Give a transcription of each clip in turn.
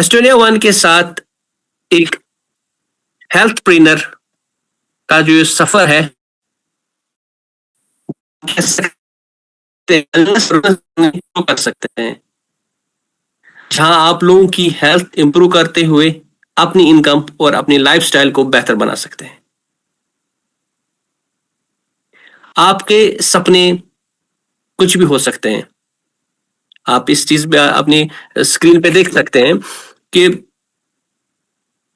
Estonia one के साथ एक हेल्थ ट्रेनर का जो सफर है कर सकते हैं, जहां आप लोगों की हेल्थ इंप्रूव करते हुए अपनी इनकम और अपनी लाइफस्टाइल को बेहतर बना सकते हैं। आपके सपने कुछ भी हो सकते हैं। आप इस चीज पे अपनी स्क्रीन पे देख सकते हैं कि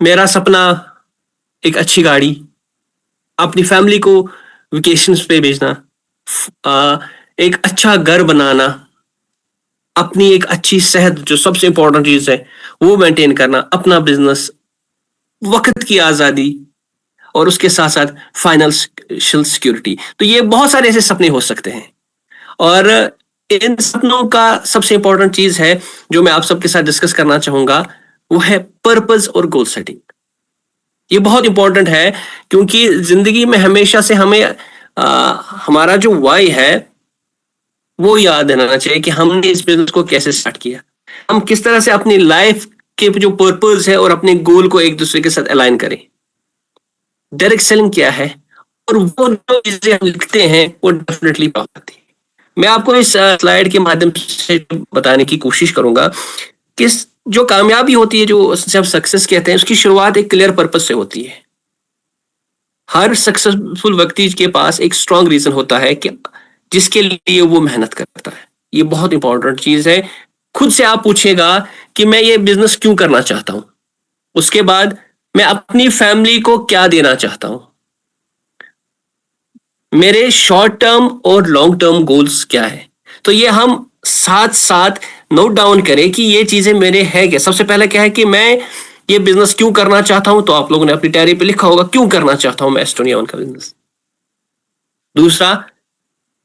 मेरा सपना एक अच्छी गाड़ी, अपनी फैमिली को वेकेशंस पे भेजना, एक अच्छा घर बनाना, अपनी एक अच्छी सेहत जो सबसे इंपॉर्टेंट चीज है वो मेंटेन करना, अपना बिजनेस, वक्त की आजादी और उसके साथ साथ फाइनेंशियल सिक्योरिटी। तो ये बहुत सारे ऐसे सपने हो सकते हैं और इन सपनों का सबसे इंपॉर्टेंट चीज है जो मैं आप सबके साथ डिस्कस करना चाहूंगा, वो है पर्पस और गोल सेटिंग। ये बहुत इंपॉर्टेंट है क्योंकि जिंदगी में हमेशा से हमें हमारा जो वाई है वो याद रहना चाहिए कि हमने इस बिजनेस को कैसे स्टार्ट किया, हम किस तरह से अपनी लाइफ के जो पर्पस है और अपने गोल को एक दूसरे के साथ अलाइन करें। डायरेक्ट सेलिंग क्या है और वो जो चीजें हम लिखते हैं वो डेफिनेटली प्रॉब्लम आती है। मैं आपको इस स्लाइड के माध्यम से बताने की कोशिश करूंगा कि जो कामयाबी होती है, जो जब सक्सेस कहते हैं, उसकी शुरुआत एक क्लियर पर्पस से होती है। हर सक्सेसफुल व्यक्ति के पास एक स्ट्रांग रीजन होता है कि जिसके लिए वो मेहनत करता है। ये बहुत इंपॉर्टेंट चीज है। खुद से आप पूछेगा कि मैं ये बिजनेस क्यों करना चाहता हूं, उसके बाद मैं अपनी फैमिली को क्या देना चाहता हूं, मेरे शॉर्ट टर्म और लॉन्ग टर्म गोल्स क्या है। तो ये हम साथ साथ नोट डाउन करें कि ये चीजें मेरे हैं क्या। सबसे पहले क्या है कि मैं ये बिजनेस क्यों करना चाहता हूं, तो आप लोगों ने अपनी डायरी पे लिखा होगा क्यों करना चाहता हूं मैं एस्टोनिया वन का बिजनेस। दूसरा,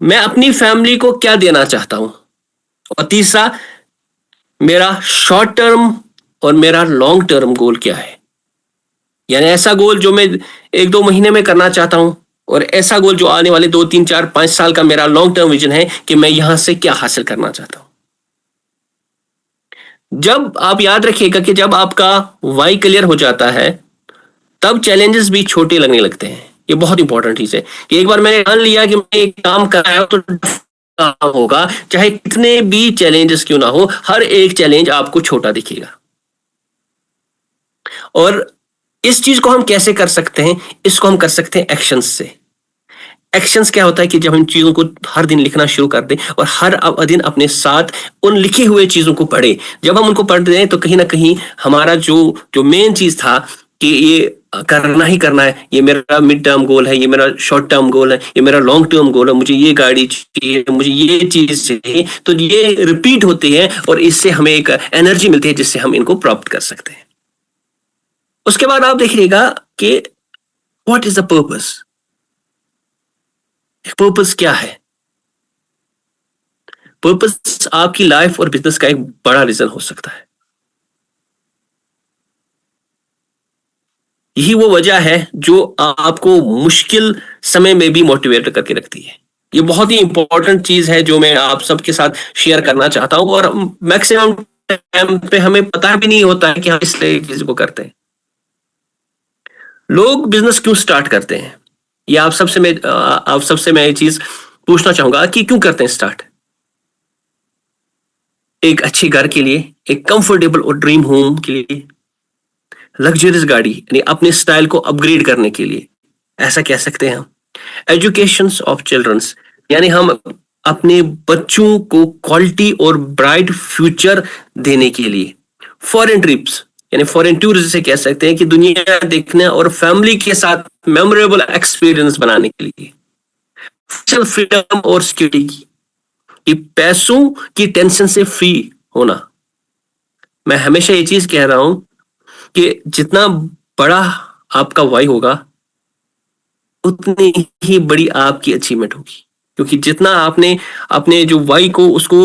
मैं अपनी फैमिली को क्या देना चाहता हूं। और तीसरा, मेरा शॉर्ट टर्म और मेरा लॉन्ग टर्म गोल क्या है। यानी ऐसा गोल जो मैं 1-2 महीने में करना चाहता हूं और ऐसा गोल जो आने वाले 2-3-4-5 साल का मेरा लॉन्ग टर्म विजन है कि मैं यहां से क्या हासिल करना चाहता हूं। जब आप याद रखिएगा कि जब आपका वाई क्लियर हो जाता है तब चैलेंजेस भी छोटे लगने लगते हैं। ये बहुत इंपॉर्टेंट चीज है कि एक बार मैंने मान लिया कि मैं एक काम कर रहा हूं तो काम होगा, चाहे कितने भी चैलेंजेस क्यों ना हो, हर एक चैलेंज आपको छोटा दिखेगा। और इस चीज को हम कैसे कर सकते हैं, इसको हम कर सकते हैं एक्शंस से। एक्शंस क्या होता है कि जब हम चीजों को हर दिन लिखना शुरू कर दें और हर दिन अपने साथ उन लिखे हुए चीजों को पढ़ें। जब हम उनको पढ़ते हैं तो कहीं ना कहीं हमारा जो जो मेन चीज था कि ये करना ही करना है, ये मेरा मिड टर्म गोल है, ये मेरा शॉर्ट टर्म गोल है, ये मेरा लॉन्ग टर्म गोल है, मुझे ये गाड़ी चाहिए, मुझे ये चीज चाहिए, तो ये रिपीट होते हैं और इससे हमें एक एनर्जी मिलती है जिससे हम इनको प्राप्त कर सकते हैं। उसके बाद आप देखिएगा कि what is the purpose. Purpose क्या है। पर्पस आपकी लाइफ और बिजनेस का एक बड़ा रीजन हो सकता है। यही वो वजह है जो आपको मुश्किल समय में भी मोटिवेट करके रखती है। ये बहुत ही इंपॉर्टेंट चीज है जो मैं आप सबके साथ शेयर करना चाहता हूं और मैक्सिमम टाइम पे हमें पता भी नहीं होता है कि हम इस चीज को करते हैं। लोग बिजनेस क्यों स्टार्ट करते हैं, ये आप सबसे मैं ये चीज पूछना चाहूंगा कि क्यों करते हैं स्टार्ट। एक अच्छे घर के लिए, एक कंफर्टेबल और ड्रीम होम के लिए, लग्जरियस गाड़ी यानी अपने स्टाइल को अपग्रेड करने के लिए, ऐसा कह सकते हैं हम। एजुकेशन ऑफ चिल्ड्रंस यानी हम अपने बच्चों को क्वालिटी और ब्राइट फ्यूचर देने के लिए। फॉरेन ट्रिप्स यानी फॉरेन टूर जिसे कह सकते हैं कि दुनिया देखने और फैमिली के साथ मेमोरेबल एक्सपीरियंस बनाने के लिए। फ्रीडम और सिक्योरिटी की, कि पैसों की टेंशन से फ्री होना। मैं हमेशा ये चीज कह रहा हूं कि जितना बड़ा आपका वाई होगा उतनी ही बड़ी आपकी अचीवमेंट होगी, क्योंकि जितना आपने अपने जो वाई को उसको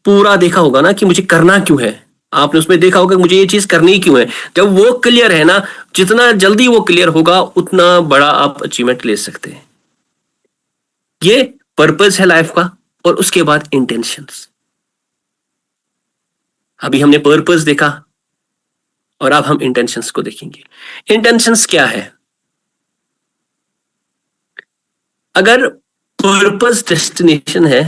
पूरा देखा होगा ना कि मुझे करना क्यों है, आपने उसमें देखा होगा कि मुझे ये चीज करनी क्यों है, जब वो क्लियर है ना, जितना जल्दी वो क्लियर होगा उतना बड़ा आप अचीवमेंट ले सकते हैं। ये पर्पस है लाइफ का। और उसके बाद इंटेंशंस। अभी हमने पर्पस देखा, और अब हम इंटेंशंस को देखेंगे। इंटेंशंस क्या है? अगर पर्पस डेस्टिनेशन है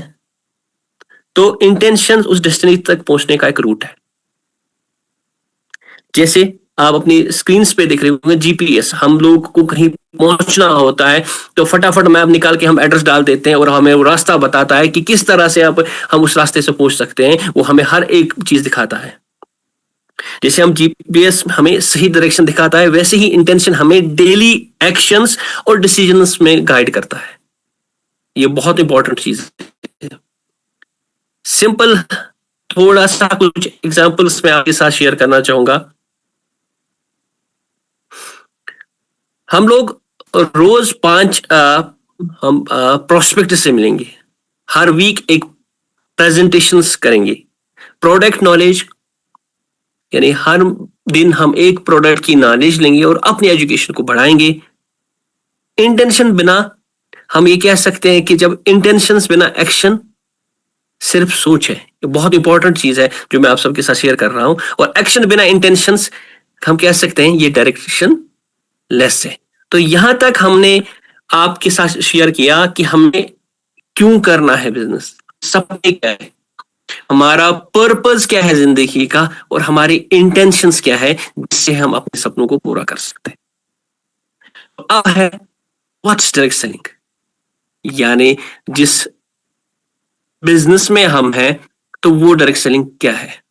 तो इंटेंशन उस डेस्टिनेशन तक पहुंचने का एक रूट है। जैसे आप अपनी स्क्रीन पे देख रहे होंगे जीपीएस, हम लोग को कहीं पहुंचना होता है तो फटाफट मैप निकाल के हम एड्रेस डाल देते हैं और हमें वो रास्ता बताता है कि किस तरह से हम उस रास्ते से पहुंच सकते हैं। वो हमें हर एक चीज दिखाता है। जैसे हम जीपीएस हमें सही डायरेक्शन दिखाता है, वैसे ही इंटेंशन हमें डेली एक्शंस और डिसीजंस में गाइड करता है। ये बहुत इंपॉर्टेंट चीज है। सिंपल थोड़ा सा कुछ एग्जांपल्स मैं आपके साथ शेयर करना चाहूंगा। हम लोग रोज 5 हम प्रोस्पेक्ट से मिलेंगे, हर वीक एक प्रेजेंटेशंस करेंगे, प्रोडक्ट नॉलेज यानी हर दिन हम एक प्रोडक्ट की नॉलेज लेंगे और अपनी एजुकेशन को बढ़ाएंगे। इंटेंशन बिना हम ये कह सकते हैं कि जब इंटेंशंस बिना एक्शन सिर्फ सोच है। ये बहुत इंपॉर्टेंट चीज है जो मैं आप सबके साथ शेयर कर रहा हूं। और एक्शन बिना इंटेंशंस हम कह सकते हैं ये डायरेक्शन लेस है। तो यहां तक हमने आपके साथ शेयर किया कि हमें क्यों करना है बिजनेस, सपने क्या है, हमारा पर्पस क्या है जिंदगी का, और हमारी इंटेंशंस क्या है जिससे हम अपने सपनों को पूरा कर सकते हैं। अब है व्हाट्स डायरेक्ट सेलिंग, यानी जिस बिजनेस में हम हैं तो वो डायरेक्ट सेलिंग क्या है।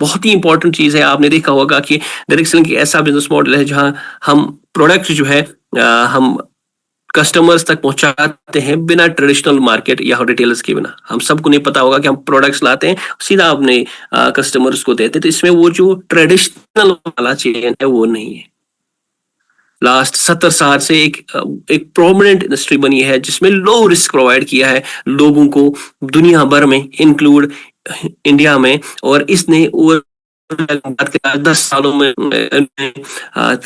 बहुत ही इंपॉर्टेंट चीज है। आपने देखा होगा कि डायरेक्ट सेलिंग एक ऐसा बिजनेस मॉडल है जहां हम प्रोडक्ट जो है हम कस्टमर्स तक पहुंचाते हैं बिना ट्रेडिशनल मार्केट या रिटेलर्स के बिना। हम सबको नहीं पता होगा कि हम प्रोडक्ट्स लाते हैं सीधा अपने कस्टमर्स को देते हैं, तो इसमें वो जो ट्रेडिशनल वाला चेन है वो नहीं है। लास्ट 70 साल से एक प्रोमिनेंट इंडस्ट्री बनी है जिसमें लो रिस्क प्रोवाइड किया है लोगों को दुनिया भर में, इंक्लूड इंडिया में। और इसने बात करें 10 सालों में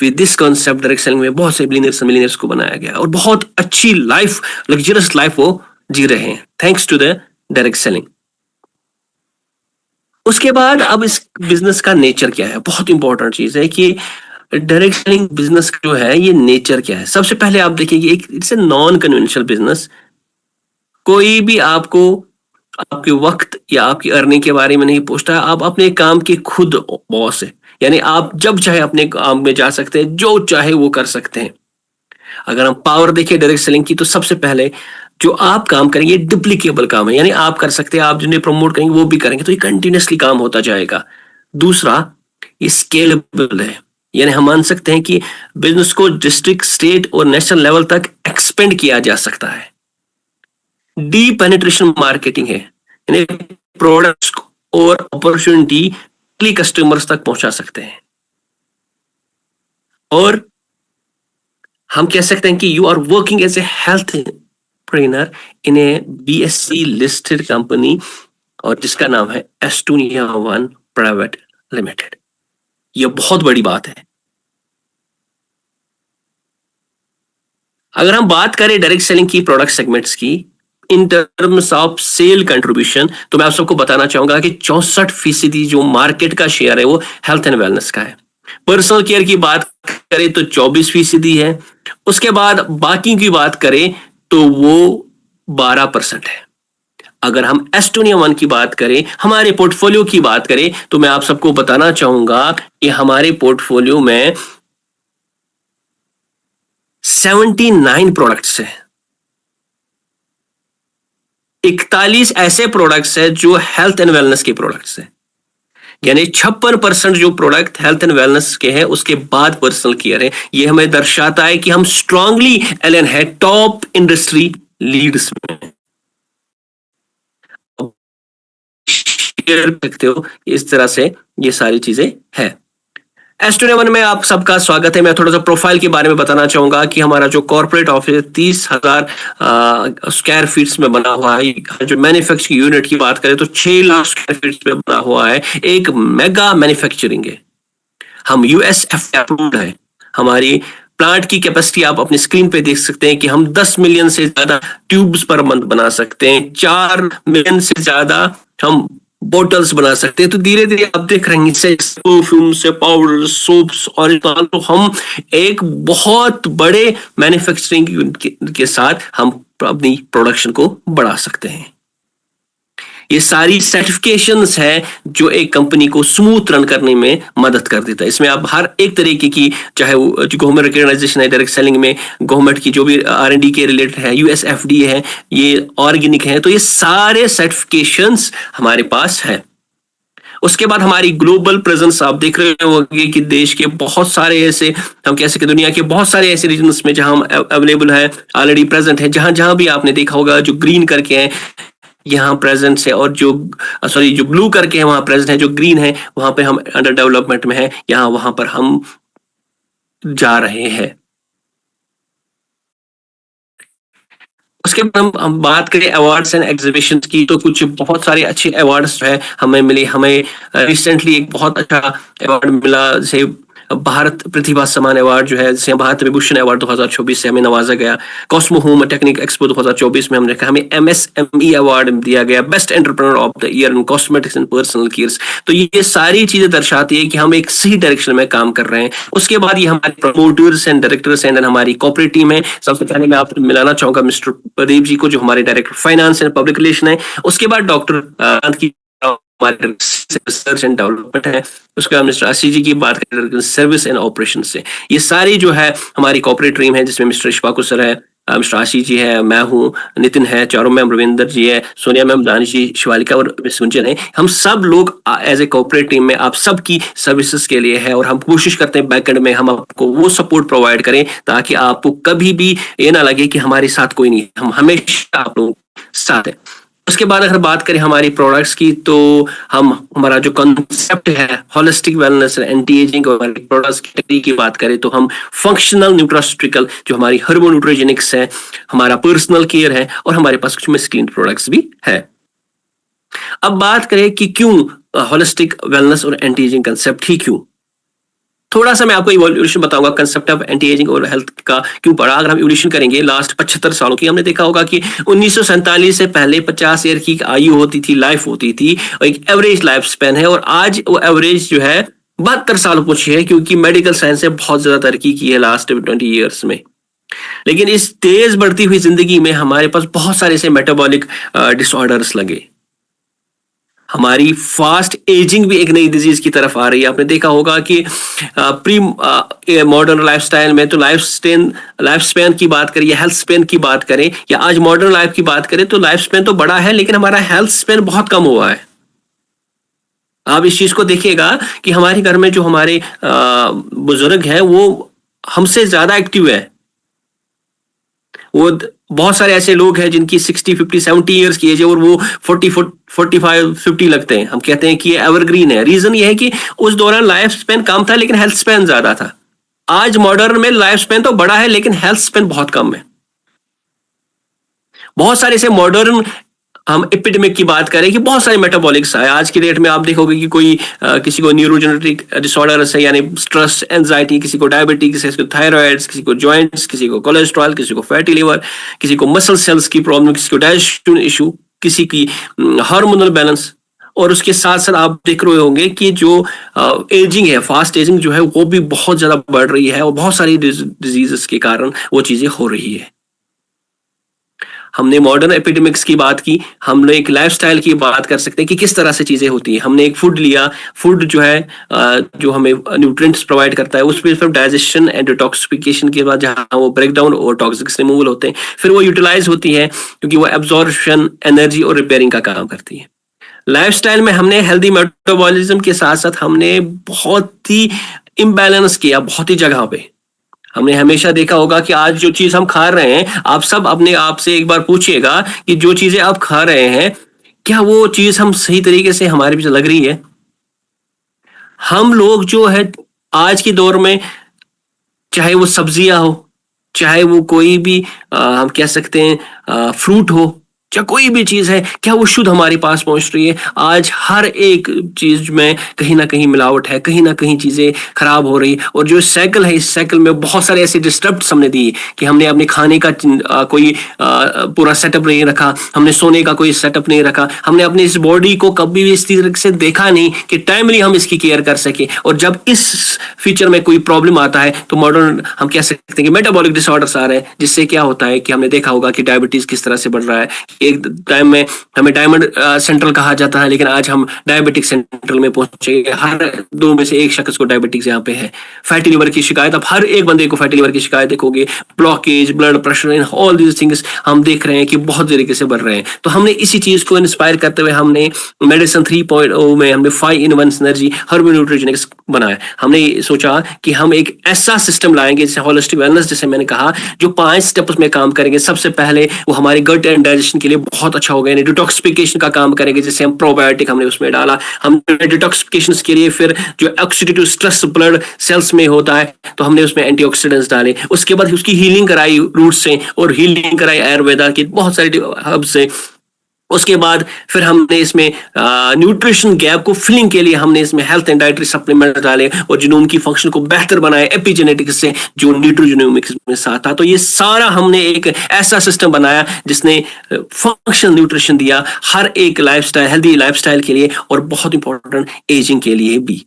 with this concept direct selling में बहुत से मिलियनर्स को बनाया गया और बहुत अच्छी लाइफ, लग्जरियस लाइफ वो जी रहे हैं thanks to the direct selling. उसके बाद अब इस बिजनेस का नेचर क्या है, बहुत इंपॉर्टेंट चीज है कि डायरेक्ट सेलिंग बिजनेस जो है ये नेचर क्या है। सबसे पहले आप देखिए एक it's a non conventional business. कोई भी आपको आपके वक्त या आपकी अर्निंग के बारे में नहीं पूछता। आप अपने काम के खुद बॉस है, यानी आप जब चाहे अपने काम में जा सकते हैं, जो चाहे वो कर सकते हैं। अगर हम पावर देखें डायरेक्ट सेलिंग की तो सबसे पहले जो आप काम करेंगे डुप्लीकेबल काम है, यानी आप कर सकते हैं, आप जिन्हें प्रमोट करेंगे वो भी करेंगे, तो ये कंटिन्यूसली काम होता जाएगा। दूसरा ये स्केलेबल है, यानी हम मान सकते हैं कि बिजनेस को डिस्ट्रिक्ट, स्टेट और नेशनल लेवल तक एक्सपेंड किया जा सकता है। डीप पेनिट्रेशन मार्केटिंग है, यानी प्रोडक्ट्स और अपॉर्चुनिटी कस्टमर्स तक पहुंचा सकते हैं। और हम कह सकते हैं कि you are working as a health trainer in a BSC listed company और जिसका नाम है एस्टोनिया वन प्राइवेट लिमिटेड। यह बहुत बड़ी बात है। अगर हम बात करें डायरेक्ट सेलिंग की प्रोडक्ट सेगमेंट्स की in terms of sale contribution, तो मैं आप सबको बताना चाहूंगा कि 64% जो मार्केट का शेयर है वो हेल्थ एंड वेलनेस का है। पर्सनल केयर की बात करें तो 24% है। उसके बाद बाकी की बात करें तो वो 12% है। अगर हम एस्टोनिया वन की बात करें, हमारे पोर्टफोलियो की बात करें, तो मैं आप सबको बताना चाहूंगा कि हमारे पोर्टफोलियो में 79 प्रोडक्ट्स हैं। 41 ऐसे प्रोडक्ट्स हैं जो हेल्थ एंड वेलनेस के प्रोडक्ट्स हैं, यानी 56% जो प्रोडक्ट हेल्थ एंड वेलनेस के हैं, उसके बाद पर्सनल केयर है। ये हमें दर्शाता है कि हम स्ट्रांगली एलाइन है टॉप इंडस्ट्री लीड्स में। शेयर सकते हो इस तरह से ये सारी चीजें हैं। एस्टोनिया वन में आप सबका स्वागत है। मैं थोड़ा सा प्रोफाइल के बारे में बताना चाहूंगा कि हमारा जो कॉर्पोरेट ऑफिस 30,000 स्क्वायर फीट में बना हुआ है। जो मैन्युफैक्चरिंग यूनिट की बात करें तो 6 लाख स्क्वायर फीट में बना हुआ है। एक मेगा मैन्युफैक्चरिंग है। हम यूएसएफडीए अप्रूव्ड है। हमारी प्लांट की कैपेसिटी आप अपनी स्क्रीन पे देख सकते हैं कि हम 10 मिलियन से ज्यादा ट्यूब्स पर मंथ बना सकते हैं। 4 मिलियन से ज्यादा हम बॉटल्स बना सकते हैं। तो धीरे धीरे आप देख रहे हैं से परफ्यूम से पाउडर सोप्स और इतना, तो हम एक बहुत बड़े मैन्युफैक्चरिंग के साथ हम अपनी प्रोडक्शन को बढ़ा सकते हैं। ये सारी सर्टिफिकेशंस है जो एक कंपनी को स्मूथ रन करने में मदद कर देता है। इसमें आप हर एक तरीके की, चाहे वो गवर्नमेंट रिकॉग्नाइजेशन है, डायरेक्ट सेलिंग में गवर्नमेंट की जो भी R&D के रिलेटेड है, USFDA है, ये ऑर्गेनिक है, तो ये सारे सर्टिफिकेशंस हमारे पास है। उसके बाद हमारी ग्लोबल प्रेजेंस आप देख रहे होंगे कि देश के बहुत सारे ऐसे, हम कह सकते दुनिया के बहुत सारे ऐसे रीजन्स में जहां हम अवेलेबल है, ऑलरेडी प्रेजेंट है। जहां जहां भी आपने देखा होगा जो ग्रीन करके है यहाँ प्रेजेंट है, और जो जो ब्लू करके है वहां प्रेजेंट है, जो ग्रीन है वहां पे हम अंडर डेवलपमेंट में है, यहाँ वहां पर हम जा रहे हैं। उसके बाद हम बात करें अवार्ड्स एंड एग्जीबिशन की, तो कुछ बहुत सारे अच्छे अवार्ड्स है हमें मिले। हमें रिसेंटली एक बहुत अच्छा अवार्ड मिला, जैसे भारत प्रतिभा सम्मान अवार्ड जो है, जैसे भारत विभूषण अवार्ड 2024 से हमें नवाजा गया। कॉस्मो होम टेक्निक एक्सपो 2024 में हमने रखा, हमें MSME अवार्ड दिया गया, best entrepreneur of the year in cosmetics and personal care. तो ये सारी चीजें दर्शाती है कि हम एक सही डायरेक्शन में काम कर रहे हैं। उसके बाद ये हमारे प्रमोटर्स एंड डायरेक्टर्स एंड हमारी कॉर्पोरेट टीम है। सबसे पहले मैं आपको मिलाना चाहूंगा मिस्टर प्रदीप जी को, जो हमारे director finance and public relation है। उसके बाद डॉक्टर की हमारे रिसर्च एंड डेवलपमेंट है। उसके बाद मिस्टर आशीष जी की बात करें सर्विस एंड ऑपरेशन से। ये सारी जो है हमारी कॉर्पोरेट टीम है, जिसमें मिस्टर इशफाक सर है, मिस्टर आशीष जी है, मैं हूँ, नितिन है, चारों मैम, रविंदर जी है, सोनिया मैम, दानिश जी, शिवालिका और सुंजन है। हम सब लोग एज ए कॉर्पोरेट टीम में आप सबकी सर्विसेज के लिए है, और हम कोशिश करते हैं बैकएंड में हम आपको वो सपोर्ट प्रोवाइड करें ताकि आपको कभी भी ये ना लगे कि हमारे साथ कोई नहीं, हम हमेशा आप लोगों के साथ है। उसके बाद अगर बात करें हमारी प्रोडक्ट्स की, तो हम हमारा जो कंसेप्ट है होलिस्टिक वेलनेस एंटी एजिंग, और हमारी प्रोडक्ट्स की बात करें तो हम फंक्शनल न्यूट्रास्यूटिकल, जो हमारी हर्बो न्यूट्रोजेनिक्स है, हमारा पर्सनल केयर है, और हमारे पास कुछ स्किन प्रोडक्ट्स भी है। अब बात करें कि क्यों होलिस्टिक वेलनेस और एंटी एजिंग कंसेप्ट ही क्यों, थोड़ा सा मैं आपको इवोल्यूशन बताऊंगा कंसेप्ट ऑफ एंटी एजिंग और हेल्थ का क्यों पड़ा। अगर हम इवोल्यूशन करेंगे लास्ट 75 सालों की, हमने देखा होगा कि 1947 से पहले 50 ईयर की आयु होती थी, लाइफ होती थी, और एक एवरेज लाइफ स्पैन है, और आज वो एवरेज जो है 72 साल पहुंची है, क्योंकि मेडिकल साइंस ने बहुत ज्यादा तरक्की की है लास्ट 20 ईयर्स में। लेकिन इस तेज बढ़ती हुई जिंदगी में हमारे पास बहुत सारे ऐसे मेटाबॉलिक डिसऑर्डर्स लगे। हमारी फास्ट एजिंग भी एक नई डिजीज की तरफ आ रही है। आपने देखा होगा कि प्री मॉडर्न लाइफस्टाइल में तो लाइफ स्पैन की बात करें या हेल्थ स्पैन की बात करें, या आज मॉडर्न लाइफ की बात करें, तो लाइफ स्पैन तो बड़ा है लेकिन हमारा हेल्थ स्पैन बहुत कम हुआ है। आप इस चीज को देखिएगा कि हमारे घर में जो हमारे बुजुर्ग हैं वो हमसे ज्यादा एक्टिव है। वो बहुत सारे ऐसे लोग हैं जिनकी 60, 50, 70 ईयर्स की एज है, और वो 40, 45, 50 लगते हैं। हम कहते हैं कि ये एवरग्रीन है। रीजन ये है कि उस दौरान लाइफ स्पैन कम था लेकिन हेल्थ स्पैन ज्यादा था। आज मॉडर्न में लाइफ स्पैन तो बड़ा है लेकिन हेल्थ स्पैन बहुत कम है। बहुत सारे ऐसे मॉडर्न, हम एपिडेमिक की बात करें कि बहुत सारे मेटाबॉलिक्स है आज की डेट में। आप देखोगे कि कोई किसी को न्यूरोजेनेटिक डिसऑर्डर है, यानी स्ट्रेस, एंजाइटी, किसी को डायबिटीज, किसी को थायराइड, किसी को जॉइंट्स, किसी को कोलेस्ट्रॉल, किसी को फैटी लिवर, किसी को मसल सेल्स की प्रॉब्लम, किसी को डाइजेशन इशू, किसी की हार्मोनल बैलेंस। और उसके साथ साथ आप देख रहे होंगे कि जो एजिंग है, फास्ट एजिंग जो है वो भी बहुत ज्यादा बढ़ रही है, और बहुत सारी डिजीजेस के कारण वो चीजें हो रही है। हमने मॉडर्न एपिडेमिक्स की बात की, हमने एक लाइफस्टाइल की बात कर सकते हैं कि किस तरह से चीजें होती हैं। हमने एक फूड लिया, फूड जो है जो हमें न्यूट्रिएंट्स प्रोवाइड करता है, उस पर डाइजेशन एंड डिटॉक्सिफिकेशन के बाद जहां वो ब्रेक डाउन और टॉक्सिक्स रिमूवल होते हैं, फिर वो यूटिलाइज होती है क्योंकि वो एब्जॉर्प्शन, एनर्जी और रिपेयरिंग का काम करती है। लाइफस्टाइल में हमने हेल्दी मेटाबॉलिज्म के साथ साथ हमने बहुत ही इम्बैलेंस किया बहुत ही जगह पे। हमने हमेशा देखा होगा कि आज जो चीज हम खा रहे हैं, आप सब अपने आप से एक बार पूछिएगा कि जो चीजें आप खा रहे हैं क्या वो चीज हम सही तरीके से हमारे पीछे लग रही है। हम लोग जो है आज के दौर में, चाहे वो सब्जियां हो, चाहे वो कोई भी हम कह सकते हैं फ्रूट हो, या कोई भी चीज है, क्या वो शुद्ध हमारे पास पहुंच रही है? आज हर एक चीज में कहीं ना कहीं मिलावट है, कहीं ना कहीं चीजें खराब हो रही, और जो साइकिल है, इस साइकिल में बहुत सारे ऐसे डिस्टर्ब्स हमने दिए कि हमने अपने खाने का कोई पूरा सेटअप नहीं रखा, हमने सोने का कोई सेटअप नहीं रखा, हमने अपनी इस बॉडी को कभी भी इस तरीके से देखा नहीं कि टाइमली हम इसकी केयर कर सके। और जब इस फीचर में कोई प्रॉब्लम आता है तो मॉडर्न हम कह सकते हैं कि मेटाबॉलिक डिसऑर्डर्स आ रहे हैं, जिससे क्या होता है कि हमने देखा होगा कि डायबिटीज किस तरह से बढ़ रहा है। एक टाइम में हमें डायमंड सेंट्रल कहा जाता है, लेकिन आज हम डायबिटिक सेंट्रल में पहुंचे। हर दो में से एक शख्स को डायबिटीज यहाँ पे है। फैटी लिवर की शिकायत, अब हर एक बंदे को फैटी लिवर की शिकायत देखोगे, blockage, blood pressure, in all these things हम देख रहे हैं कि बहुत तरीके से बढ़ रहे हैं। तो हमने इसी चीज को इंस्पायर करते हुए हमने मेडिसिन 3.0 में हमने 5-in-1 सिनर्जी हर्बल न्यूट्रिजेनिक्स बनाया। हमने सोचा कि हम एक ऐसा सिस्टम लाएंगे जैसे होलिस्टिक वेलनेस, जैसे मैंने कहा, जो 5 स्टेप्स में काम करेंगे। सबसे पहले वो हमारे गट एंड डाइजेशन के लिए बहुत अच्छा होगा, यानी डिटॉक्सिफिकेशन का काम करेंगे, जैसे हम प्रोबायोटिक हमने उसमें डाला। हमने डिटॉक्सिफिकेशन के लिए फिर जो ऑक्सीडेटिव स्ट्रेस ब्लड सेल्स में होता है तो हमने उसमें एंटीऑक्सीडेंट्स डाले। उसके बाद उसकी हीलिंग कराई रूट से, और हीलिंग कराई आयुर्वेदा की बहुत सारे हब से। उसके बाद फिर हमने इसमें न्यूट्रिशन गैप को फिलिंग के लिए हमने इसमें हेल्थ एंड डाइटरी सप्लीमेंट डाले और जीनोम की फंक्शन को बेहतर बनाए एपिजेनेटिक्स से, जो न्यूट्रोजेनोमिक्स में साथ था। तो ये सारा हमने एक ऐसा सिस्टम बनाया जिसने फंक्शनल न्यूट्रिशन दिया हर एक लाइफस्टाइल, हेल्दी लाइफस्टाइल के लिए, और बहुत इंपॉर्टेंट एजिंग के लिए भी।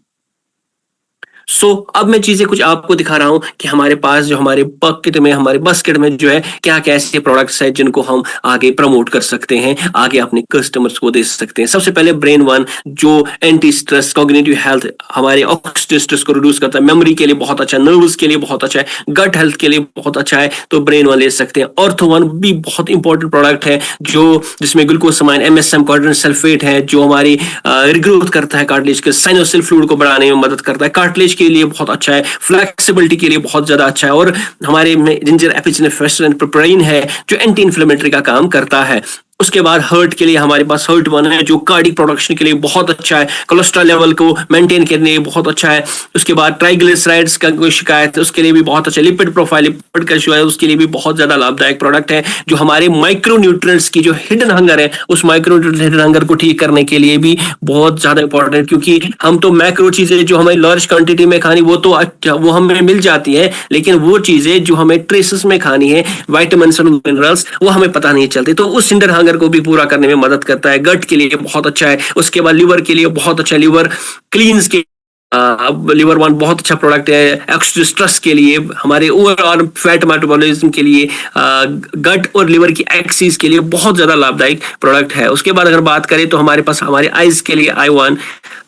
अब मैं चीजें कुछ आपको दिखा रहा हूं कि हमारे पास जो हमारे बकेट में, हमारे बास्केट में जो है क्या क्या ऐसे प्रोडक्ट्स हैं जिनको हम आगे प्रमोट कर सकते हैं, आगे अपने कस्टमर्स को दे सकते हैं। सबसे पहले ब्रेन वन, जो एंटी स्ट्रेस, कॉग्निटिव हेल्थ, हमारे ऑक्सीडेटिव स्ट्रेस को रिड्यूस करता है, मेमोरी के लिए बहुत अच्छा है, नर्व्स के लिए बहुत अच्छा है, गट हेल्थ के लिए बहुत अच्छा है, तो ब्रेन वन ले सकते हैं। ऑर्थो वन भी बहुत इंपॉर्टेंट प्रोडक्ट है, जो जिसमें ग्लूकोसामाइन, एमएसएम, क्वाड्रेंट सल्फेट है, जो हमारी रिग्रोथ करता है कार्टिलेज के, साइनोसिल फ्लूइड को बढ़ाने में मदद करता है, कार्टिलेज के लिए बहुत अच्छा है, फ्लेक्सिबिलिटी के लिए बहुत ज्यादा अच्छा है। और हमारे में जिंजर एपिजिनेफ्रेसिन एंड पिपराइन है जो एंटी इन्फ्लेमेटरी का काम करता है। उसके बाद हर्ट के लिए हमारे पास हर्ट वन है जो कार्डिक प्रोडक्शन के लिए बहुत अच्छा है, कोलेस्ट्रॉल लेवल को मेंटेन करने के लिए बहुत अच्छा है। उसके बाद ट्राइग्लिसराइड्स का कोई शिकायत है उसके लिए भी बहुत अच्छा, लिपिड प्रोफाइल, लिपिड का इशू है उसके लिए भी बहुत ज्यादा लाभदायक प्रोडक्ट है। जो हमारे माइक्रो न्यूट्रिएंट्स की जो हिडन हंगर है, उस माइक्रो हिडन हंगर को ठीक करने के लिए भी बहुत ज्यादा इंपॉर्टेंट, क्योंकि हम तो मैक्रो चीजें जो हमें लार्ज क्वांटिटी में खानी वो तो अच्छा, वो हमें मिल जाती है, लेकिन वो चीजें जो हमें ट्रेसेस में खानी है, विटामिन और मिनरल्स, वो हमें पता नहीं चलती। तो उस हिडन हंगर को भी पूरा करने में मदद करता है। गट के लिए बहुत अच्छा है। उसके बाद लिवर के लिए बहुत अच्छा है, लिवर क्लींस के लिवर वन बहुत अच्छा प्रोडक्ट है। एक्स्ट्रा स्ट्रेस के लिए, हमारे ओवरऑल फैट मेटाबॉलिज्म के लिए, गट और लिवर की एक्सिस के लिए बहुत ज्यादा लाभदायक प्रोडक्ट है। उसके बाद अगर बात करें तो हमारे पास हमारे आइज के लिए आई वन,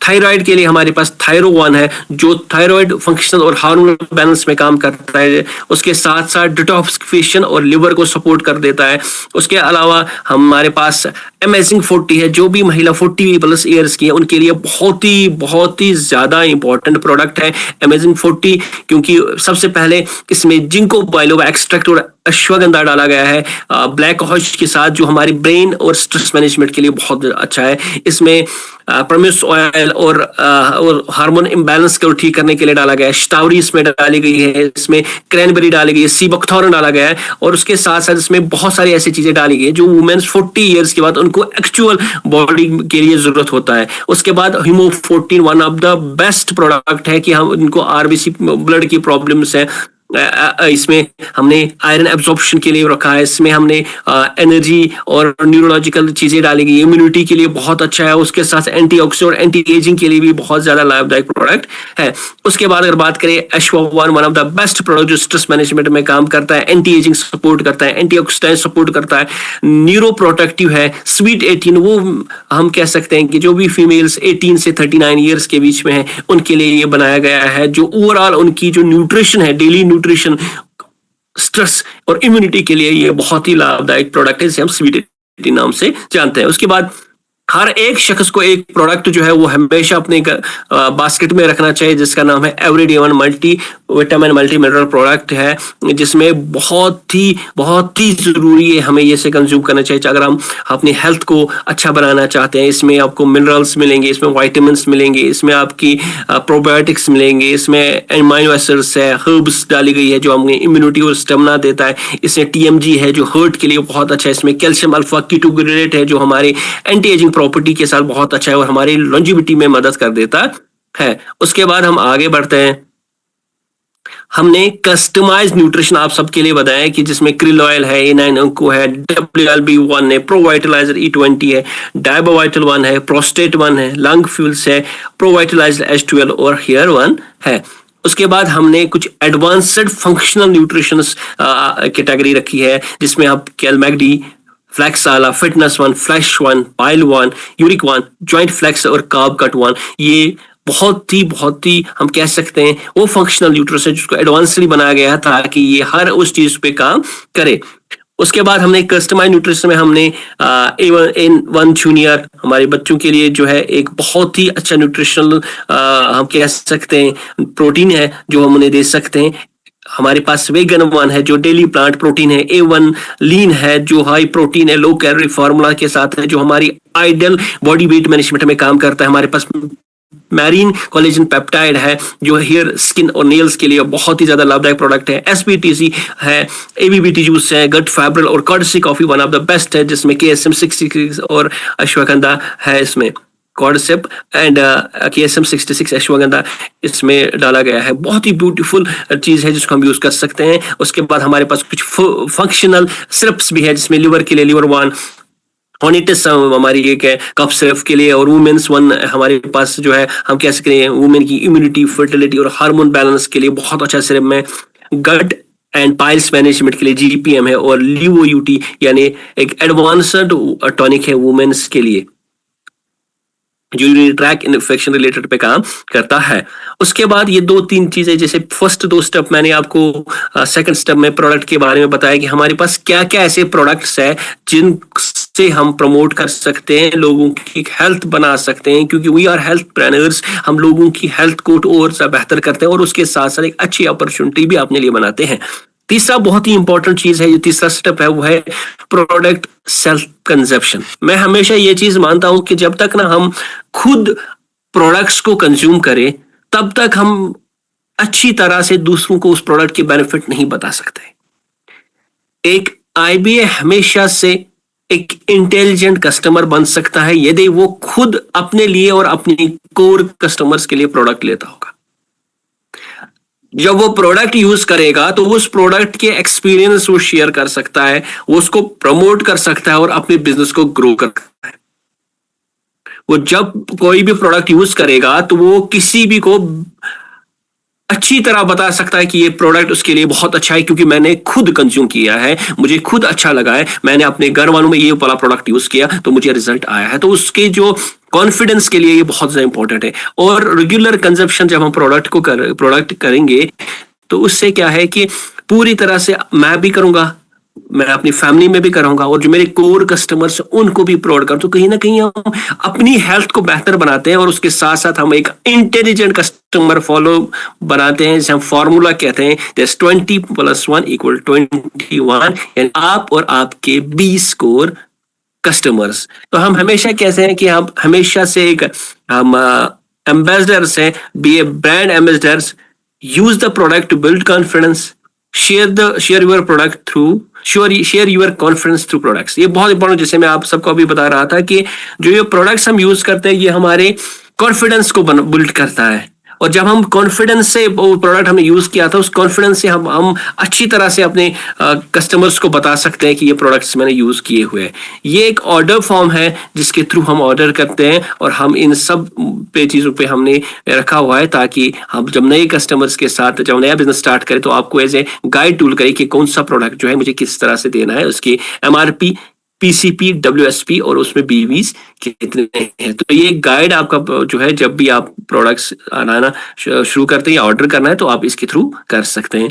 थायराइड के लिए हमारे पास थायरो वन है जो थायराइड फंक्शनल और हार्मोनल बैलेंस में काम करता है। उसके साथ साथ डिटॉक्सिफिकेशन और लिवर को सपोर्ट कर देता है। उसके अलावा हमारे पास अमेजिंग 40 है, जो भी महिला 40+ ईयर्स की है उनके लिए बहुत ही ज्यादा इंपॉर्टेंट प्रोडक्ट है अमेजिंग 40, क्योंकि सबसे पहले इसमें जिंको बाइलोबा एक्सट्रैक्ट और अश्वगंधा डाला गया है ब्लैक हॉर्स के साथ, जो हमारी ब्रेन और स्ट्रेस मैनेजमेंट के लिए बहुत अच्छा है। इसमें प्रम्यूस ऑयल और हार्मोन इम्बैलेंस को ठीक करने के लिए डाला गया है। स्टावरी इसमें डाली गई है, इसमें क्रैनबेरी डाली गई है, सीबकथॉरन डाला गया है, और उसके साथ साथ इसमें बहुत सारी ऐसी चीजें डाली गई है जो वुमेन्स 40 ईयर्स के बाद उनको एक्चुअल बॉडी के लिए जरूरत होता है। उसके बाद हीमो14 one of the best product है कि हम उनको आरबीसी ब्लड की प्रॉब्लम्स है, इसमें हमने आयरन एब्जॉर्प्शन के लिए रखा है। इसमें हमने एनर्जी और न्यूरोलॉजिकल चीजें डाली गई, इम्यूनिटी के लिए बहुत अच्छा है। उसके साथ एंटीऑक्सीडेंट और एंटी एजिंग के लिए भी बहुत ज्यादा लाभदायक प्रोडक्ट है। उसके बाद अगर बात करें ashwagandha one of the best product जो स्ट्रेस मैनेजमेंट में काम करता है, एंटी एजिंग सपोर्ट करता है, एंटीऑक्सीडेंट सपोर्ट करता है, न्यूरो प्रोटेक्टिव है। स्वीट 18 वो हम कह सकते हैं कि जो भी फीमेल्स 18 से 39 ईयर्स के बीच में है उनके लिए ये बनाया गया है, जो ओवरऑल उनकी जो न्यूट्रिशन है, डेली न्यूट्रिशन, स्ट्रेस और इम्यूनिटी के लिए ये बहुत ही लाभदायक प्रोडक्ट है, जिसे हम स्वीट 18 नाम से जानते हैं। उसके बाद हर एक शख्स को एक प्रोडक्ट जो है वो हमेशा अपने बास्केट में रखना चाहिए, जिसका नाम है एवरीडे1 multi vitamin multi mineral product है, जिसमें बहुत ही जरूरी है हमें ये से कंज्यूम करना चाहिए अगर हम अपनी हेल्थ को अच्छा बनाना चाहते हैं। इसमें आपको मिनरल्स मिलेंगे, इसमें वाइटामिन्स मिलेंगे, इसमें आपकी प्रोबायोटिक्स मिलेंगे, इसमें एमाइनो एसिड्स है, हर्ब्स डाली गई है जो हमें इम्यूनिटी और स्टेमिना देता है, इसमें टीएमजी है जो हार्ट के लिए बहुत अच्छा है, इसमें कैल्शियम अल्फा कीटोग्रेनेट है जो हमारे एंटी एजिंग प्रॉपर्टी के साथ बहुत अच्छा है और हमारी लॉन्जिविटी में मदद कर देता है। उसके बाद हम आगे बढ़ते हैं। हमने कस्टमाइज न्यूट्रिशन आप सबके लिए बताया कि जिसमें क्रिल ऑयल है, A9 अंको है, WLB1 है, प्रोवाइटलाइजर E20 है, डायबोवाइटल 1 है, प्रोस्टेट 1 है, लंग फ्यूल्स है, प्रोवाइटलाइजर H12 और हेयर 1 है। उसके बाद हमने कुछ एडवांस्ड फंक्शनल न्यूट्रिशन कैटेगरी रखी है, जिसमें आप कैलमैगडी, फ्लैक्साला, fitness 1, flash 1, pile 1, uric 1, joint flex और कार्ब कट 1, ये बहुत ही हम कह सकते हैं वो फंक्शनल न्यूट्रिशन जिसको एडवांसली बनाया गया है ताकि ये हर उस चीज पे काम करे। उसके बाद हमने कस्टमाइज न्यूट्रिशन में हमने A1 जूनियर हमारे बच्चों के लिए जो है एक बहुत ही अच्छा न्यूट्रिशनल हम कह सकते हैं प्रोटीन है जो हम उन्हें दे सकते हैं। हमारे पास वेगन 1 है जो डेली प्लांट प्रोटीन है, A1 लीन है जो हाई प्रोटीन है, लो कैलोरी फार्मूला के साथ है जो हमारी आइडियल बॉडी वेट मैनेजमेंट में काम करता है। हमारे पास मैरीन कोलेजन पेप्टाइड है जो हेयर, स्किन और नेल्स के लिए बहुत ही ज्यादा लाभदायक प्रोडक्ट है। SBTC है, ABBT जूस है, गट फाइब्रल और कॉर्डसी coffee one of the best है जिसमें KSM 66 और अश्वगंधा है, इसमें कॉर्डसिप एंड KSM 66 अश्वगंधा इसमें डाला गया है। बहुत ही ब्यूटीफुल चीज है जिसको हम यूज कर सकते हैं। उसके बाद हमारे पास कुछ फंक्शनल सिरप्स भी है जिसमें लिवर के लिए लिवर 1, हॉनिटिस हमारी एक है कफ सिरप के लिए, और वुमेन्स 1 हमारे पास जो है हम कह सकते हैं वुमेन की इम्यूनिटी, फर्टिलिटी और हार्मोन बैलेंस के लिए बहुत अच्छा सिरप में। गट एंड पाइल्स मैनेजमेंट के लिए GPM है, और LivoUT यानी एक एडवांस्ड टॉनिक है वुमेन्स के लिए जो यूरिनरी ट्रैक इन्फेक्शन रिलेटेड पे काम करता है। उसके बाद ये 2-3 चीजें, जैसे फर्स्ट 2 स्टेप मैंने आपको सेकंड स्टेप में प्रोडक्ट के बारे में बताया कि हमारे पास क्या क्या ऐसे प्रोडक्ट्स है जिनसे हम प्रमोट कर सकते हैं, लोगों की हेल्थ बना सकते हैं, क्योंकि वी आर हेल्थ प्लानर्स, हम लोगों की हेल्थ को और बेहतर करते हैं और उसके साथ साथ एक अच्छी अपॉर्चुनिटी भी अपने लिए बनाते हैं। तीसरा बहुत ही इंपॉर्टेंट चीज है, ये तीसरा स्टेप है वो है प्रोडक्ट सेल्फ कंजप्शन। मैं हमेशा ये चीज मानता हूं कि जब तक ना हम खुद प्रोडक्ट्स को कंज्यूम करें तब तक हम अच्छी तरह से दूसरों को उस प्रोडक्ट के बेनिफिट नहीं बता सकते। एक IBA हमेशा से एक इंटेलिजेंट कस्टमर बन सकता है यदि वो खुद अपने लिए और अपनी कोर कस्टमर्स के लिए प्रोडक्ट लेता होगा। जब वो प्रोडक्ट यूज करेगा तो उस प्रोडक्ट के एक्सपीरियंस वो शेयर कर सकता है, वो उसको प्रमोट कर सकता है और अपने बिजनेस को ग्रो कर सकता है। वो जब कोई भी प्रोडक्ट यूज करेगा तो वो किसी भी को अच्छी तरह बता सकता है कि ये प्रोडक्ट उसके लिए बहुत अच्छा है क्योंकि मैंने खुद कंज्यूम किया है, मुझे खुद अच्छा लगा है, मैंने अपने घर वालों में ये वाला प्रोडक्ट यूज किया तो मुझे रिजल्ट आया है। तो उसके जो कॉन्फिडेंस के लिए ये बहुत ज्यादा इंपॉर्टेंट है। और रेगुलर कंजप्शन जब हम प्रोडक्ट करेंगे तो उससे क्या है कि पूरी तरह से मैं भी करूंगा, मैं अपनी फैमिली में भी कराऊंगा और जो मेरे कोर कस्टमर्स उनको भी प्रोवाइड करूं, तो कहीं ना कहीं हम अपनी हेल्थ को बेहतर बनाते हैं और उसके साथ साथ हम एक इंटेलिजेंट कस्टमर फॉलो बनाते हैं, जिसे हम फॉर्मूला कहते हैं, जैसे 20 + 1 = 21, यानी आप और आपके 20 कोर कस्टमर्स। तो हम हमेशा कहते हैं कि हम हमेशा से एक हम एम्बेसडर्स हैं, be a brand ambassadors, use the product to build confidence, share your product through share your confidence through products। ये बहुत इंपॉर्टेंट, जैसे मैं आप सबको अभी बता रहा था कि जो ये प्रोडक्ट्स हम यूज करते हैं ये हमारे कॉन्फिडेंस को बिल्ड करता है, और जब हम कॉन्फिडेंस से वो प्रोडक्ट हमने यूज किया था उस कॉन्फिडेंस से हम अच्छी तरह से अपने कस्टमर्स को बता सकते हैं कि ये प्रोडक्ट्स मैंने यूज किए हुए हैं। ये एक ऑर्डर फॉर्म है जिसके थ्रू हम ऑर्डर करते हैं और हम इन सब पे चीजों पे हमने रखा हुआ है ताकि हम जब नए कस्टमर्स के साथ जब नया बिजनेस स्टार्ट करें तो आपको एज ए गाइड टूल करे कि कौन सा प्रोडक्ट जो है मुझे किस तरह से देना है, उसकी MRP, PCP, WSP और उसमें BVs कितने हैं। तो ये गाइड आपका जो है जब भी आप प्रोडक्ट्स बनाना शुरू करते हैं या ऑर्डर करना है तो आप इसके थ्रू कर सकते हैं।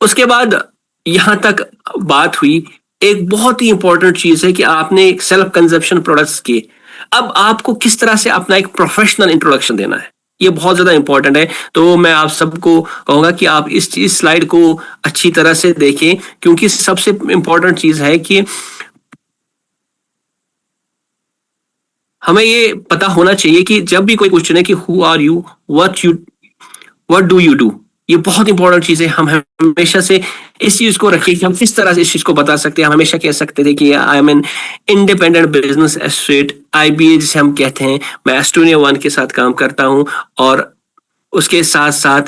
उसके बाद यहां तक बात हुई एक बहुत ही इंपॉर्टेंट चीज है कि आपने सेल्फ कंजप्शन प्रोडक्ट्स किए, अब आपको किस तरह से अपना एक प्रोफेशनल इंट्रोडक्शन देना है, ये बहुत ज्यादा इंपॉर्टेंट है। तो मैं आप सबको कहूंगा कि आप इस स्लाइड को अच्छी तरह से देखें, क्योंकि सबसे इंपॉर्टेंट चीज है कि हमें ये पता होना चाहिए कि जब भी कोई क्वेश्चन है कि who are you, what do you do, ये बहुत इंपॉर्टेंट चीज है। हम हमेशा से इस चीज को रखें कि हम किस तरह से इस चीज को बता सकते हैं। हम हमेशा कह सकते थे कि I am an independent business associate, IBA जिसे हम कहते हैं, मैं एस्टोनिया वन के साथ काम करता हूं, और उसके साथ साथ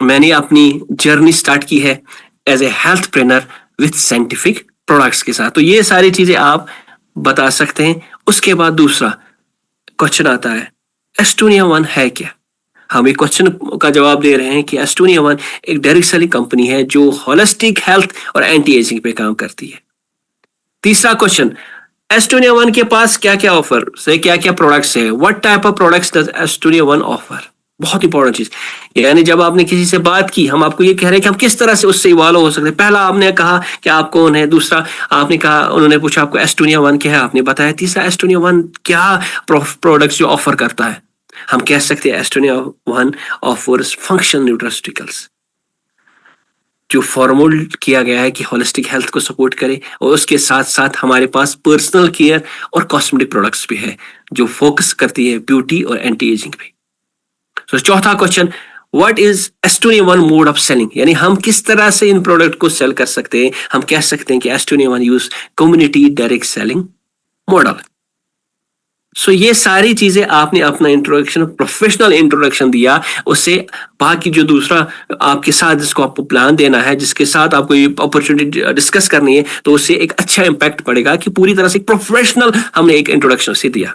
मैंने अपनी जर्नी स्टार्ट की है as a health trainer with scientific products के साथ। तो ये सारी चीजें आप बता सकते हैं। उसके बाद दूसरा क्वेश्चन आता है, एस्टोनिया वन है क्या? हम एक क्वेश्चन का जवाब दे रहे हैं कि एस्टोनिया वन एक डायरेक्ट सेलिंग कंपनी है जो होलिस्टिक हेल्थ और एंटी एजिंग पे काम करती है। तीसरा क्वेश्चन, एस्टोनिया वन के पास क्या क्या ऑफर से क्या क्या प्रोडक्ट्स है, what type of products does Estonia one offer? बहुत इंपॉर्टेंट चीज, यानी जब आपने किसी से बात की, हम आपको ये कह रहे हैं कि हम किस तरह से उससे इवॉल्व हो सकते हैं। पहला आपने कहा कि आप कौन है, दूसरा आपने कहा, उन्होंने पूछा आपको एस्टोनिया वन क्या है, आपने बताया, तीसरा एस्टोनिया वन क्या प्रोडक्ट्स जो ऑफर करता है। हम कह सकते हैं Estonia one offers functional nutraceuticals, जो फॉर्मूल किया गया है कि होलिस्टिक हेल्थ को सपोर्ट करे, और उसके साथ साथ हमारे पास पर्सनल केयर और कॉस्मेटिक प्रोडक्ट्स भी है जो फोकस करती है ब्यूटी और एंटी एजिंग पे। तो चौथा question, what is Estonia one mod of selling, यानी हम किस तरह से इन प्रोडक्ट को सेल कर सकते हैं। हम कह सकते हैं कि Estonia one use community direct selling model. So ये सारी चीजें आपने अपना इंट्रोडक्शन, प्रोफेशनल इंट्रोडक्शन दिया, उससे बाकी जो दूसरा आपके साथ जिसको आपको प्लान देना है, जिसके साथ आपको ये अपॉर्चुनिटी डिस्कस करनी है, तो उससे एक अच्छा इंपैक्ट पड़ेगा कि पूरी तरह से प्रोफेशनल हमने एक इंट्रोडक्शन से दिया।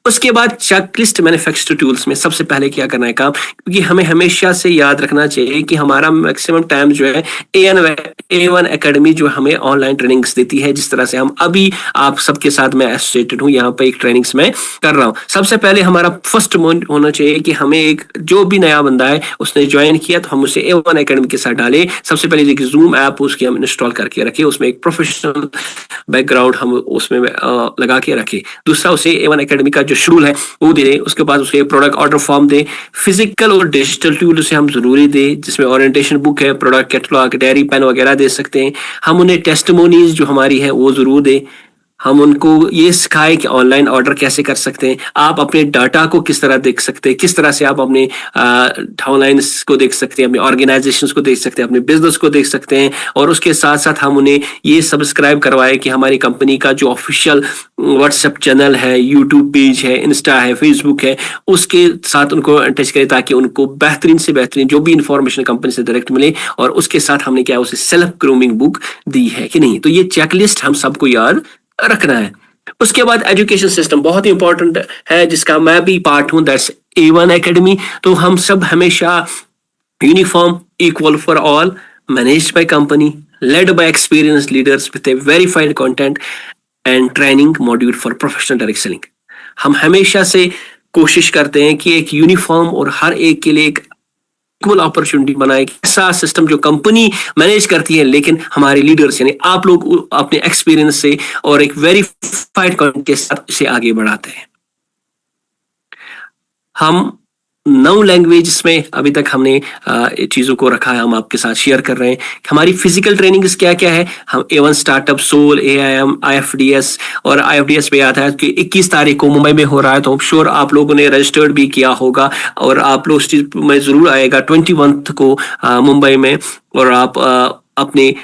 उसके बाद चेकलिस्ट मैन्युफैक्चर टूल्स में सबसे पहले क्या करना है काम, क्योंकि हमें हमेशा से याद रखना चाहिए कि हमारा मैक्सिमम टाइम जो है A1 एकेडमी जो हमें ऑनलाइन ट्रेनिंग्स देती है, जिस तरह से हम अभी आप सबके साथ मैं एसोसिएटेड हूं, यहाँ पे एक ट्रेनिंग्स में कर रहा हूं। सबसे पहले हमारा फर्स्ट होना चाहिए कि हमें एक जो भी नया बंदा है उसने ज्वाइन किया तो हम उसे A1 एकेडमी के साथ डालें। सबसे पहले देखिए जूम ऐप उसकी हम इंस्टॉल करके रखें, उसमें एक प्रोफेशनल बैकग्राउंड हम उसमें लगा के रखें। दूसरा, उसे A1 एकेडमी का जो शेड्यूल है वो दे दें। उसके बाद उसके प्रोडक्ट ऑर्डर फॉर्म दे, फिजिकल और डिजिटल टूल उसे हम जरूरी दे, जिसमें ओरिएंटेशन बुक है, प्रोडक्ट कैटलॉग, डायरी पेन वगैरह दे सकते हैं। हम उन्हें टेस्टिमोनीज जो हमारी है वो जरूर दे। हम उनको ये सिखाए कि ऑनलाइन ऑर्डर कैसे कर सकते हैं, आप अपने डाटा को किस तरह देख सकते हैं, किस तरह से आप अपने ऑनलाइन को देख सकते हैं, अपने ऑर्गेनाइजेशंस को देख सकते हैं, अपने बिजनेस को देख सकते हैं। और उसके साथ साथ हम उन्हें ये सब्सक्राइब करवाए कि हमारी कंपनी का जो ऑफिशियल व्हाट्सएप चैनल है, यूट्यूब पेज है, इंस्टा है, फेसबुक है, उसके साथ उनको अटैच करें ताकि उनको बेहतरीन से बेहतरीन जो भी इंफॉर्मेशन कंपनी से डायरेक्ट मिले। और उसके साथ हमने क्या उसे सेल्फ ग्रूमिंग बुक दी है कि नहीं। तो ये चेकलिस्ट हम सबको याद रखना है। उसके बाद एजुकेशन सिस्टम बहुत ही इंपॉर्टेंट है, जिसका मैं भी पार्ट हूं, दैट्स A1 एकेडमी। तो हम सब हमेशा uniform, equal for all, managed by company, led by experience leaders with A verified content and training module for professional direct selling. हम हमेशा से कोशिश करते हैं कि एक यूनिफॉर्म और हर एक के लिए एक इक्वल अपॉर्चुनिटी बनाए, ऐसा सिस्टम जो कंपनी मैनेज करती है लेकिन हमारे लीडर्स यानी आप लोग अपने एक्सपीरियंस से और एक वेरीफाइड कंटेंट के साथ इसे आगे बढ़ाते हैं। हम 9 लैंग्वेज में अभी तक हमने चीजों को रखा है, हम आपके साथ शेयर कर रहे हैं। हमारी फिजिकल ट्रेनिंग्स क्या क्या है, हम A1 startup, soul, AIM, IFDS, और IFDS पे आता है कि 21 तारीख को मुंबई में हो रहा है, तो श्योर आप लोगों ने रजिस्टर्ड भी किया होगा और आप लोग उस चीज में जरूर आएगा 21 को मुंबई में। और आप अपने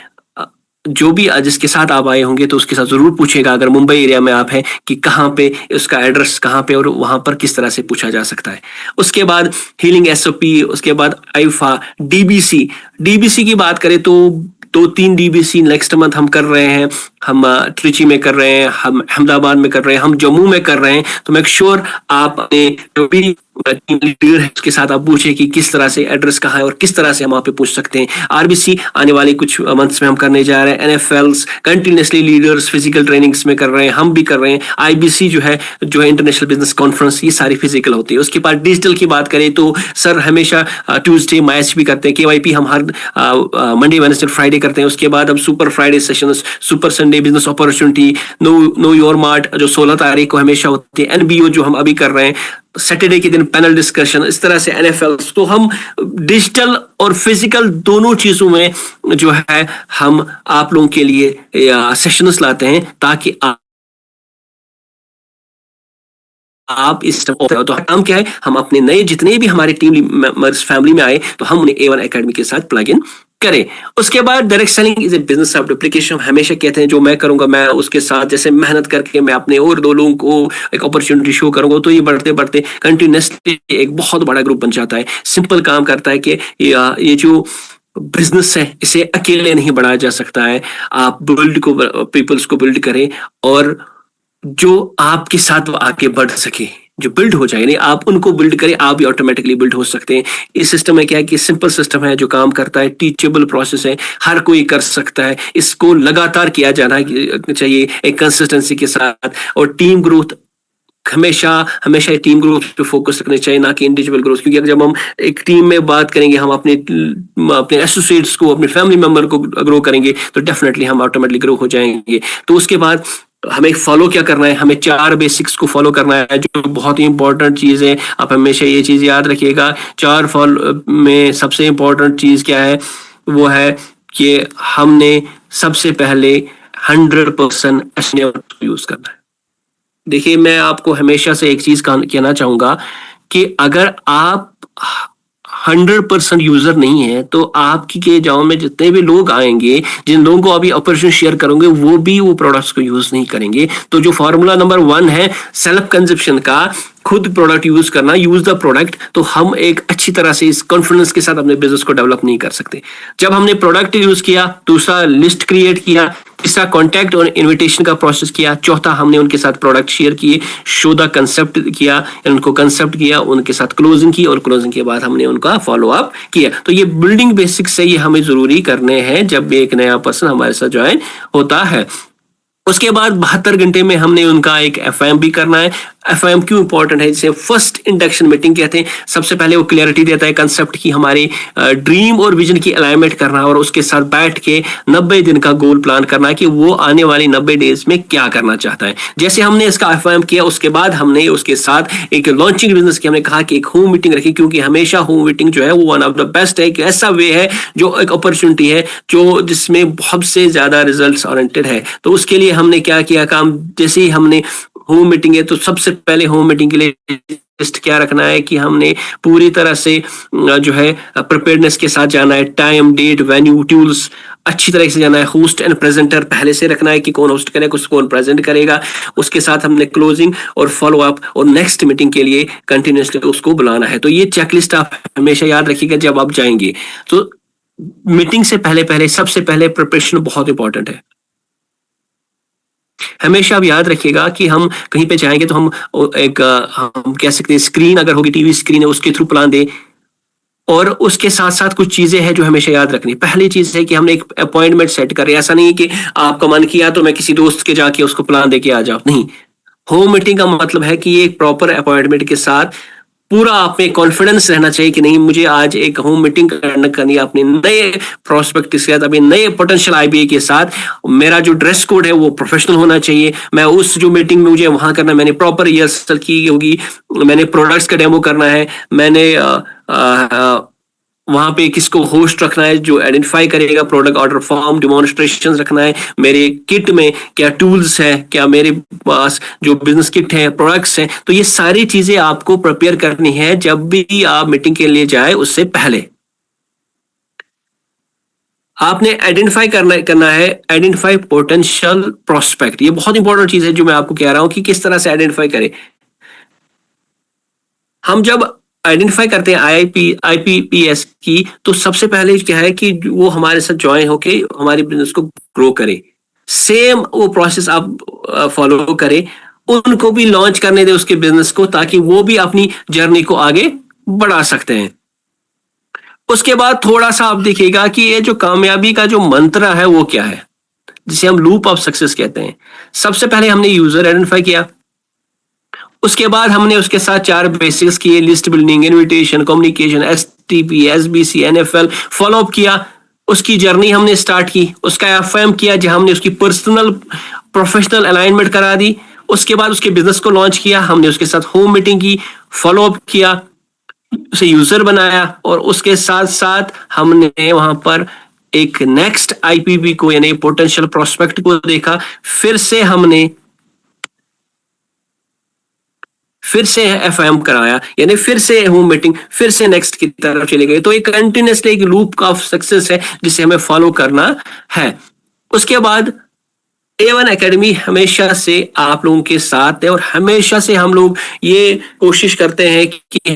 जो भी जिसके साथ आप आए होंगे तो उसके साथ जरूर पूछेगा, अगर मुंबई एरिया में आप हैं, कि कहाँ पे उसका एड्रेस कहाँ पे और वहां पर किस तरह से पूछा जा सकता है। उसके बाद हीलिंग SOP, उसके बाद आईफा, DBC की बात करें तो 2-3 DBC नेक्स्ट मंथ हम कर रहे हैं। हम ट्रिची में कर रहे हैं, हम अहमदाबाद में कर रहे हैं, हम जम्मू में कर रहे हैं, तो मेक श्योर आप अपने जो भी टीम लीडर है उसके साथ आप पूछे कि किस तरह से एड्रेस कहाँ है और किस तरह से हम वहाँ पे पूछ सकते हैं। आरबीसी आने वाले कुछ मंथ्स में हम करने जा रहे हैं, एनएफएल्स कंटिन्यूसली लीडर्स फिजिकल ट्रेनिंग्स में कर रहे हैं, हम भी कर रहे हैं। आईबीसी जो है इंटरनेशनल बिजनेस कॉन्फ्रेंस, ये सारी फिजिकल होती है। उसके बाद डिजिटल की बात करें तो सर हमेशा ट्यूसडे मैच भी करते हैं, केवाईपी हम हर मंडे वेडनेसडे फ्राइडे करते हैं। उसके बाद हम super Friday sessions, super Sunday business opportunity, know your mart जो 16 तारीख को हमेशा होती है, एनबीओ जो हम अभी कर रहे हैं, सैटरडे के दिन पैनल डिस्कशन, इस तरह से एनएफएल। तो हम डिजिटल और फिजिकल दोनों चीजों में जो है हम आप लोगों के लिए सेशंस लाते हैं ताकि आप इस तो काम क्या है, हम अपने नए जितने भी हमारे टीम मेंबर्स फैमिली में आए तो हम उन्हें A1 एकेडमी के साथ प्लग इन करें। उसके बाद direct selling is a business of duplication. हमेशा कहते हैं जो मैं करूंगा मैं उसके साथ जैसे मेहनत करके मैं अपने और 2 लोगों को एक अपॉर्चुनिटी शो करूंगा तो ये बढ़ते बढ़ते कंटिन्यूसली एक बहुत बड़ा ग्रुप बन जाता है। सिंपल काम करता है कि ये जो बिजनेस है इसे अकेले नहीं बढ़ाया जा सकता है। आप बिल्ड को पीपल्स को बिल्ड करें और जो आपके साथ आके बढ़ सके, जो बिल्ड हो जाए, नहीं आप उनको बिल्ड करें, आप भी ऑटोमेटिकली बिल्ड हो सकते हैं। इस सिस्टम में क्या है कि सिंपल सिस्टम है जो काम करता है, टीचेबल प्रोसेस है, हर कोई कर सकता है। इसको लगातार किया जाना चाहिए एक कंसिस्टेंसी के साथ। और टीम ग्रोथ हमेशा टीम ग्रोथ पे फोकस रखना चाहिए, ना कि इंडिविजुअल ग्रोथ। क्योंकि जब हम एक टीम में बात करेंगे, हम अपने एसोसिएट्स को, अपने फैमिली मेंबर को ग्रो करेंगे तो डेफिनेटली हम ऑटोमेटिकली ग्रो हो जाएंगे। तो उसके बाद हमें फॉलो क्या करना है, हमें 4 बेसिक्स को फॉलो करना है जो बहुत ही इंपॉर्टेंट चीज है। आप हमेशा ये चीज याद रखिएगा। 4 फॉलो में सबसे इंपॉर्टेंट चीज क्या है, वो है कि हमने सबसे पहले 100% यूज करना है। देखिए मैं आपको हमेशा से एक चीज कहना चाहूंगा कि अगर आप 100% यूजर नहीं है तो आपकी के गांव में जितने भी लोग आएंगे, जिन लोगों को अभी अपॉर्चुनिटी शेयर करोगे, वो भी वो प्रोडक्ट्स को यूज नहीं करेंगे। तो जो फॉर्मूला नंबर 1 है सेल्फ कंजप्शन का, खुद प्रोडक्ट यूज करना, यूज द प्रोडक्ट, तो हम एक अच्छी तरह से इस कॉन्फिडेंस के साथ अपने बिजनेस को डेवलप नहीं कर सकते। जब हमने प्रोडक्ट यूज किया, दूसरा लिस्ट क्रिएट किया, तीसरा कॉन्टैक्ट और इनविटेशन का प्रोसेस किया, चौथा हमने उनके साथ प्रोडक्ट शेयर किए, शो द कंसेप्ट किया, उनको कंसेप्ट किया, उनके साथ क्लोजिंग की और क्लोजिंग के बाद हमने उनका फॉलो अप किया। तो ये बिल्डिंग बेसिक्स से ये हमें जरूरी करने हैं जब भी एक नया पर्सन हमारे साथ ज्वाइन होता है। उसके बाद 72 घंटे में हमने उनका एक एफआईएम भी करना है। एफआईएम क्यों इंपॉर्टेंट है, जिसे फर्स्ट इंडक्शन मीटिंग कहते हैं। सबसे पहले वो क्लियरिटी देता है कंसेप्ट की, हमारे ड्रीम और विजन की अलाइनमेंट करना और उसके साथ बैठ के 90 दिन का गोल प्लान करना है कि वो आने वाली 90 डेज में क्या करना चाहता है। जैसे हमने इसका एफआईएम किया, उसके बाद हमने उसके साथ एक लॉन्चिंग बिजनेस की हमने कहा कि एक होम मीटिंग रखी, क्योंकि हमेशा होम मीटिंग जो है वो वन ऑफ द बेस्ट है। एक ऐसा वे है जो एक अपॉर्चुनिटी है जो जिसमें बहुत से ज्यादा रिजल्ट ओरिएंटेड है। तो उसके लिए हमने क्या किया काम, जैसे ही हमने होम मीटिंग है तो सबसे पहले होम मीटिंग के लिए लिस्ट क्या रखना है कि हमने पूरी तरह से जो है प्रिपेयर्डनेस के साथ जाना है। टाइम, डेट, वेन्यू, टूल्स अच्छी तरह से जाना है। होस्ट एंड प्रेजेंटर पहले से रखना है कि कौन होस्ट करेगा, कौन प्रेजेंट करेगा। उसके साथ हमने क्लोजिंग और फॉलो अप और नेक्स्ट मीटिंग के लिए कंटिन्यूसली उसको बुलाना है। तो ये चेकलिस्ट आप हमेशा याद रखिएगा जब आप जाएंगे। तो मीटिंग से पहले सबसे पहले प्रिपरेशन बहुत इंपॉर्टेंट है। हमेशा आप याद रखिएगा कि हम कहीं पे जाएंगे तो हम हम कह सकते हैं स्क्रीन अगर होगी, टीवी स्क्रीन है, उसके थ्रू प्लान दे। और उसके साथ साथ कुछ चीजें हैं जो हमेशा याद रखनी। पहली चीज है कि हमने एक अपॉइंटमेंट सेट करें। ऐसा नहीं है कि आपका मन किया तो मैं किसी दोस्त के जाके उसको प्लान दे के आ जाऊं, नहीं। होम मीटिंग का मतलब है कि एक प्रॉपर अपॉइंटमेंट के साथ पूरा आप में कॉन्फिडेंस रहना चाहिए कि नहीं, मुझे आज एक होम मीटिंग करनी है अपने नए प्रोस्पेक्ट के साथ, अपने नए पोटेंशियल आईबीए के साथ। मेरा जो ड्रेस कोड है वो प्रोफेशनल होना चाहिए। मैं उस जो मीटिंग में मुझे वहां करना, मैंने प्रॉपर रिहर्सल की होगी, मैंने प्रोडक्ट्स का डेमो करना है, मैंने वहां पे किसको होस्ट रखना है जो आइडेंटिफाई करेगा, प्रोडक्ट ऑर्डर फॉर्म, डेमोन्स्ट्रेशन रखना है, मेरे किट में क्या टूल्स है, क्या मेरे पास जो बिजनेस किट है, प्रोडक्ट्स हैं। तो ये सारी चीजें आपको प्रिपेयर करनी है जब भी आप मीटिंग के लिए जाए उससे पहले। आपने आइडेंटिफाई करना है, आइडेंटिफाई पोटेंशियल प्रोस्पेक्ट। ये बहुत इंपॉर्टेंट चीज है जो मैं आपको कह रहा हूं कि किस तरह से आइडेंटिफाई करें। हम जब आइडेंटिफाई करते हैं आईपीपीएस की, तो सबसे पहले क्या है कि वो हमारे साथ ज्वाइन होके हमारे बिजनेस को ग्रो करे। सेम वो प्रोसेस आप फॉलो करें, उनको भी लॉन्च करने दें उसके बिजनेस को, ताकि वो भी अपनी जर्नी को आगे बढ़ा सकते हैं। उसके बाद थोड़ा सा आप देखिएगा कि ये जो कामयाबी का जो मंत्र है वो क्या है, जिसे हम लूप ऑफ सक्सेस कहते हैं। सबसे पहले हमने यूजर आइडेंटिफाई किया, उसके बाद हमने उसके साथ 4 बेसिक्स किए, list building, invitation, communication, STP, SBC, NFL, follow up किया। उसकी जर्नी हमने स्टार्ट की, उसका एफएम किया, जहां हमने उसकी पर्सनल प्रोफेशनल अलाइनमेंट करा दी। उसके बाद उसके बिजनेस को लॉन्च किया, हमने उसके साथ होम मीटिंग की, फॉलो अप किया, उसे यूजर बनाया, और उसके साथ साथ हमने वहां पर एक नेक्स्ट आईपीबी को यानी पोटेंशियल प्रोस्पेक्ट को देखा। फिर से एफएम कराया, यानी फिर से होम मीटिंग, फिर से नेक्स्ट की तरफ चले गए। तो एक कंटिन्यूसली एक लूप ऑफ सक्सेस है जिसे हमें फॉलो करना है। उसके बाद A1 एकेडमी हमेशा से आप लोगों के साथ है, और हमेशा से हम लोग ये कोशिश करते हैं कि